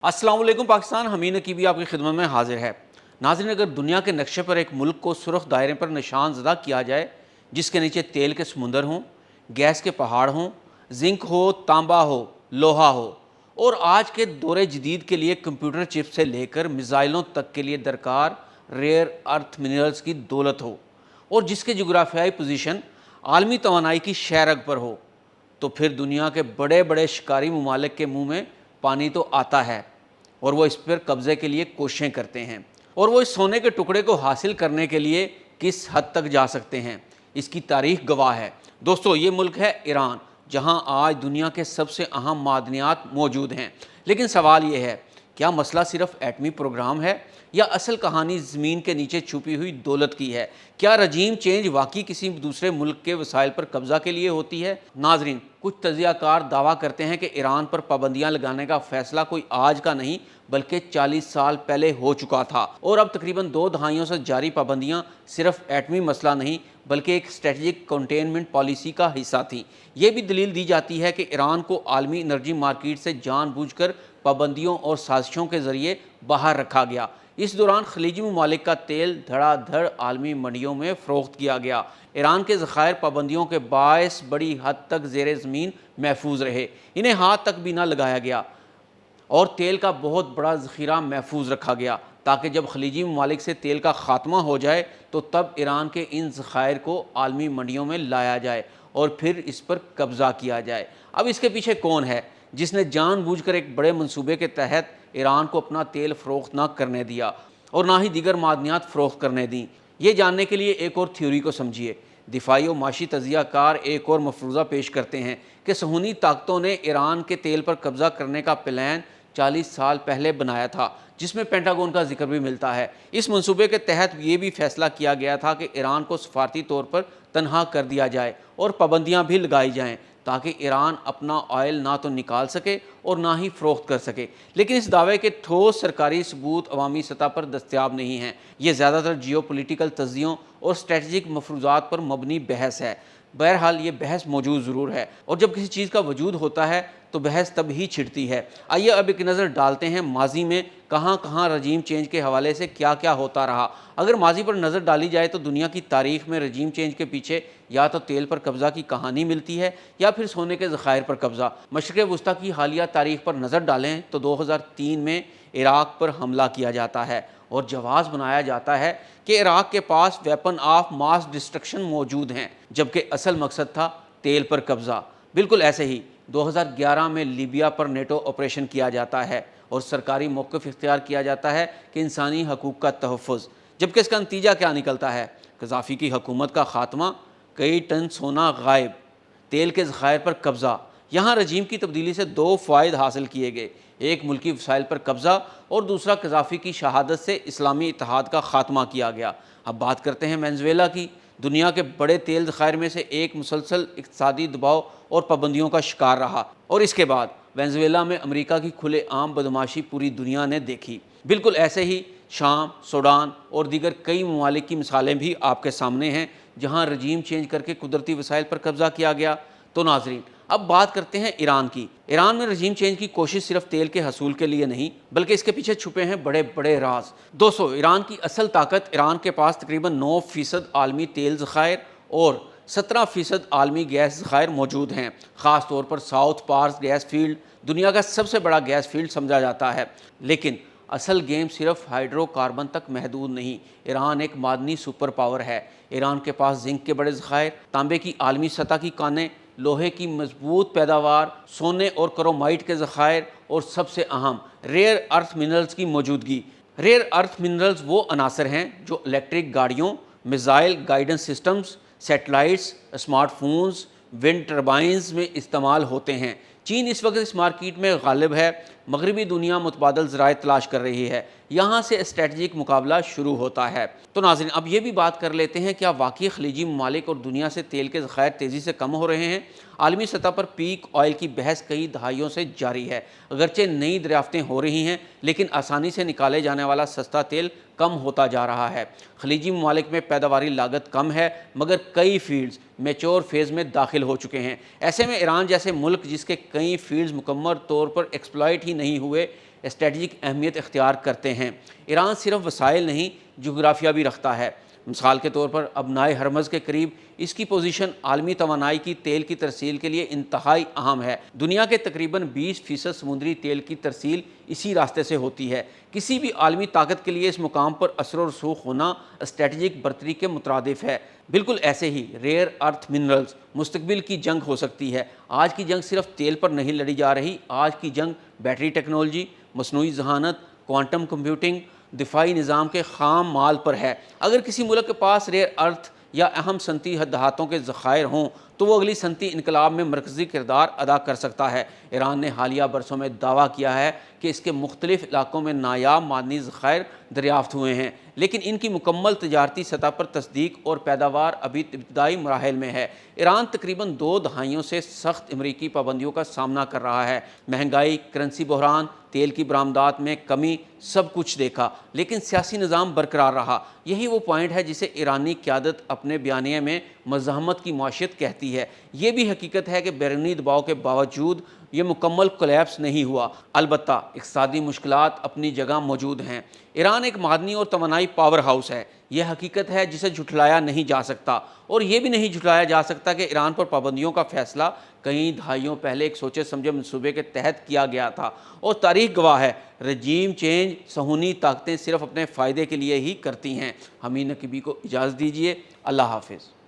अस्सलाम वालेकुम पाकिस्तान। हमीद नकीबी आपकी खिदमत में हाजिर है। नाज़रीन, अगर दुनिया के नक्शे पर एक मुल्क को सुर्ख दायरे पर निशान ज़दा किया जाए जिसके नीचे तेल के समुंदर हों, गैस के पहाड़ हों, जिंक हो, तांबा हो, लोहा हो और आज के दौरे जदीद के लिए कंप्यूटर चिप से लेकर मिज़ाइलों तक के लिए दरकार रेयर अर्थ मिनरल्स की दौलत हो और जिसके जोग्राफियाई पोजीशन आलमी तवानाई की शहरग पर हो, तो फिर दुनिया के बड़े बड़े शिकारी ममालिक के मुंह में पानी तो आता है और वो इस पर कब्ज़े के लिए कोशिशें करते हैं। और वो इस सोने के टुकड़े को हासिल करने के लिए किस हद तक जा सकते हैं, इसकी तारीख गवाह है। दोस्तों, ये मुल्क है ईरान, जहां आज दुनिया के सबसे अहम मादनियात मौजूद हैं। लेकिन सवाल ये है, क्या मसला सिर्फ एटमी प्रोग्राम है या असल कहानी ज़मीन के नीचे छुपी हुई दौलत की है? क्या रजीम चेंज वाकई किसी दूसरे मुल्क के वसाइल पर कब्ज़ा के लिए होती है? नाजरीन, कुछ तजियाकार दावा करते हैं कि ईरान पर पाबंदियां लगाने का फैसला कोई आज का नहीं बल्कि 40 साल पहले हो चुका था और अब तकरीबन 2 दहाइयों से जारी पाबंदियां सिर्फ एटमी मसला नहीं बल्कि एक स्ट्रेटजिक कंटेनमेंट पॉलिसी का हिस्सा थी। ये भी दलील दी जाती है कि ईरान को आलमी एनर्जी मार्केट से जानबूझकर पाबंदियों और साजिशों के ज़रिए बाहर रखा गया। इस दौरान खलीजी ममालिक का तेल धड़ाधड़ आलमी मंडियों में फ़रोख्त किया गया। ईरान के ज़खायर पाबंदियों के बायस बड़ी हद तक ज़ेरे ज़मीन महफूज रहे, इन्हें हाथ तक भी ना लगाया गया और तेल का बहुत बड़ा ज़ख़ीरा महफूज रखा गया ताकि जब खलीजी ममालिक से तेल का ख़ात्मा हो जाए तो तब ईरान के इन ज़खायर को आलमी मंडियों में लाया जाए और फिर इस पर कब्ज़ा किया जाए। अब इसके पीछे कौन है जिसने जानबूझकर एक बड़े मंसूबे के तहत ईरान को अपना तेल फ़रोख्त ना करने दिया और ना ही दीगर मादनियात फ़रोख्त करने दी? ये जानने के लिए एक और थ्योरी को समझिए। दिफाई और माशी तजियाकार एक और मफरूज़ा पेश करते हैं कि सहूनी ताकतों ने ईरान के तेल पर कब्ज़ा करने का प्लान 40 साल पहले बनाया था, जिसमें पेंटागन का जिक्र भी मिलता है। इस मंसूबे के तहत ये भी फैसला किया गया था कि ईरान को सफारती तौर पर तनहा कर दिया जाए और पाबंदियाँ भी लगाई जाएँ ताकि ईरान अपना ऑयल ना तो निकाल सके और ना ही फ़रोख्त कर सके। लेकिन इस दावे के ठोस सरकारी सबूत अवामी सतह पर दस्तयाब नहीं हैं। ये ज़्यादातर जियोपॉलिटिकल तज्ज़ियों और स्ट्रेटजिक मफरूज़ात पर मबनी बहस है। बहरहाल ये बहस मौजूद ज़रूर है और जब किसी चीज़ का वजूद होता है तो बहस तब ही छिड़ती है। आइए अब एक नज़र डालते हैं माजी में कहाँ कहाँ रजीम चेंज के हवाले से क्या क्या होता रहा। अगर माजी पर नज़र डाली जाए तो दुनिया की तारीख़ में रजीम चेंज के पीछे या तो तेल पर कब्ज़ा की कहानी मिलती है या फिर सोने के ज़खायर पर कब्ज़ा। मशरिक़ वस्ता की हालिया तारीख़ पर नज़र डालें तो 2003 में इराक़ पर हमला किया जाता है और जवाज़ बनाया जाता है कि इराक़ के पास वेपन ऑफ मास डिस्ट्रक्शन मौजूद हैं, जबकि असल मकसद था तेल पर कब्ज़ा। बिल्कुल ऐसे ही 2011 में लीबिया पर नेटो ऑपरेशन किया जाता है और सरकारी मौक़िफ़ इख्तियार किया जाता है कि इंसानी हकूक़ का तहफ़्फ़ुज़, जबकि इसका नतीजा क्या निकलता है? क़ज़ाफ़ी की हुकूमत का ख़ात्मा, कई टन सोना गायब, तेल के ज़खायर पर कब्ज़ा। यहाँ रजीम की तब्दीली से 2 फ़ायदे हासिल किए गए, एक मुल्की वसाइल पर कब्ज़ा और दूसरा क़ज़ाफ़ी की शहादत से इस्लामी इत्तेहाद का ख़ात्मा किया गया। अब बात करते हैं वेनेज़ुएला की। दुनिया के बड़े तेल ज़खायर में से एक मुसलसल इक़्तिसादी दबाव और पाबंदियों का शिकार रहा और इसके बाद वेनेज़ुएला में अमेरिका की खुलेआम बदमाशी पूरी दुनिया ने देखी। बिल्कुल ऐसे ही शाम, सूडान और दीगर कई ममालिक की मिसालें भी आपके सामने हैं जहाँ रजीम चेंज करके कुदरती वसाइल पर कब्ज़ा किया गया। तो नाज़रीन, अब बात करते हैं ईरान की। ईरान में रजीम चेंज की कोशिश सिर्फ तेल के हसूल के लिए नहीं बल्कि इसके पीछे छुपे हैं बड़े बड़े राज। दोस्तों, ईरान की असल ताकत, ईरान के पास तकरीबन 9% आलमी तेल ज़खायर और 17% आलमी गैस ज़खायर मौजूद हैं। ख़ास तौर पर साउथ पार्स गैस फील्ड दुनिया का सबसे बड़ा गैस फील्ड समझा जाता है। लेकिन असल गेम सिर्फ हाइड्रोकार्बन तक महदूद नहीं। ईरान एक मादनी सुपर पावर है। ईरान के पास जिंक के बड़े ज़खायर, तांबे की आलमी सतह की कानें, लोहे की मजबूत पैदावार, सोने और क्रोमाइट के ज़खायर और सबसे अहम रेयर अर्थ मिनरल्स की मौजूदगी। रेयर अर्थ मिनरल्स वो अनासर हैं जो इलेक्ट्रिक गाड़ियों, missile guidance systems, satellites, smartphones, wind turbines में इस्तेमाल होते हैं। चीन इस वक्त इस मार्केट में गालिब है। मगरबी दुनिया मुतबादल ज़राए तलाश कर रही है। यहाँ से स्ट्रेटजिक मुकाबला शुरू होता है। तो नाज़रीन, अब ये भी बात कर लेते हैं, क्या वाकई खलीजी ममालिक और दुनिया से तेल के ज़खायर तेज़ी से कम हो रहे हैं? आलमी सतह पर पीक ऑयल की बहस कई दहाइयों से जारी है। अगरचे नई दरियाफ्तें हो रही हैं लेकिन आसानी से निकाले जाने वाला सस्ता तेल कम होता जा रहा है। खलीजी ममालिक में पैदावारी लागत कम है मगर कई फील्ड्स मेच्योर फेज़ में दाखिल हो चुके हैं। ऐसे में ईरान जैसे मुल्क जिसके कई फील्ड्स मुकम्मल तौर पर एक्सप्लॉइट ही नहीं हुए, اسٹریٹجک اہمیت اختیار کرتے ہیں۔ ایران صرف وسائل نہیں، جغرافیہ بھی رکھتا ہے۔ مثال کے طور پر ابنائے ہرمز کے قریب اس کی پوزیشن عالمی توانائی کی تیل کی ترسیل کے لیے انتہائی اہم ہے۔ دنیا کے تقریباً 20% سمندری تیل کی ترسیل اسی راستے سے ہوتی ہے۔ کسی بھی عالمی طاقت کے لیے اس مقام پر اثر و رسوخ ہونا اسٹریٹجک برتری کے مترادف ہے۔ بالکل ایسے ہی ریئر ارتھ منرلز مستقبل کی جنگ ہو سکتی ہے۔ آج کی جنگ صرف تیل پر نہیں لڑی جا رہی، آج کی جنگ بیٹری ٹیکنالوجی، مصنوعی ذہانت، کوانٹم کمپیوٹنگ، دفاعی نظام کے خام مال پر ہے۔ اگر کسی ملک کے پاس ریئر ارتھ یا اہم صنعتی دھاتوں کے ذخائر ہوں تو وہ اگلی صنعتی انقلاب میں مرکزی کردار ادا کر سکتا ہے۔ ایران نے حالیہ برسوں میں دعویٰ کیا ہے کہ اس کے مختلف علاقوں میں نایاب معدنی ذخائر دریافت ہوئے ہیں، لیکن ان کی مکمل تجارتی سطح پر تصدیق اور پیداوار ابھی ابتدائی مراحل میں ہے۔ ایران تقریباً 2 دہائیوں سے سخت امریکی پابندیوں کا سامنا کر رہا ہے۔ مہنگائی، کرنسی بحران، تیل کی برآمدات میں کمی، سب کچھ دیکھا، لیکن سیاسی نظام برقرار رہا۔ یہی وہ پوائنٹ ہے جسے ایرانی قیادت اپنے بیانیے میں مزاحمت کی معیشت کہتی ہے۔ یہ بھی حقیقت ہے کہ بیرونی دباؤ کے باوجود یہ مکمل کولیپس نہیں ہوا۔ البتہ اقتصادی مشکلات اپنی جگہ موجود ہیں۔ ایران ایک معدنی اور توانائی پاور ہاؤس ہے، یہ حقیقت ہے جسے جھٹلایا نہیں جا سکتا، اور یہ بھی نہیں جھٹلایا جا سکتا کہ ایران پر پابندیوں کا فیصلہ کئی دہائیوں پہلے ایک سوچے سمجھے منصوبے کے تحت کیا گیا تھا، اور تاریخ گواہ ہے رجیم چینج صہیونی طاقتیں صرف اپنے فائدے کے لیے ہی کرتی ہیں۔ حمید نقیبی کو اجازت دیجیے، اللہ حافظ۔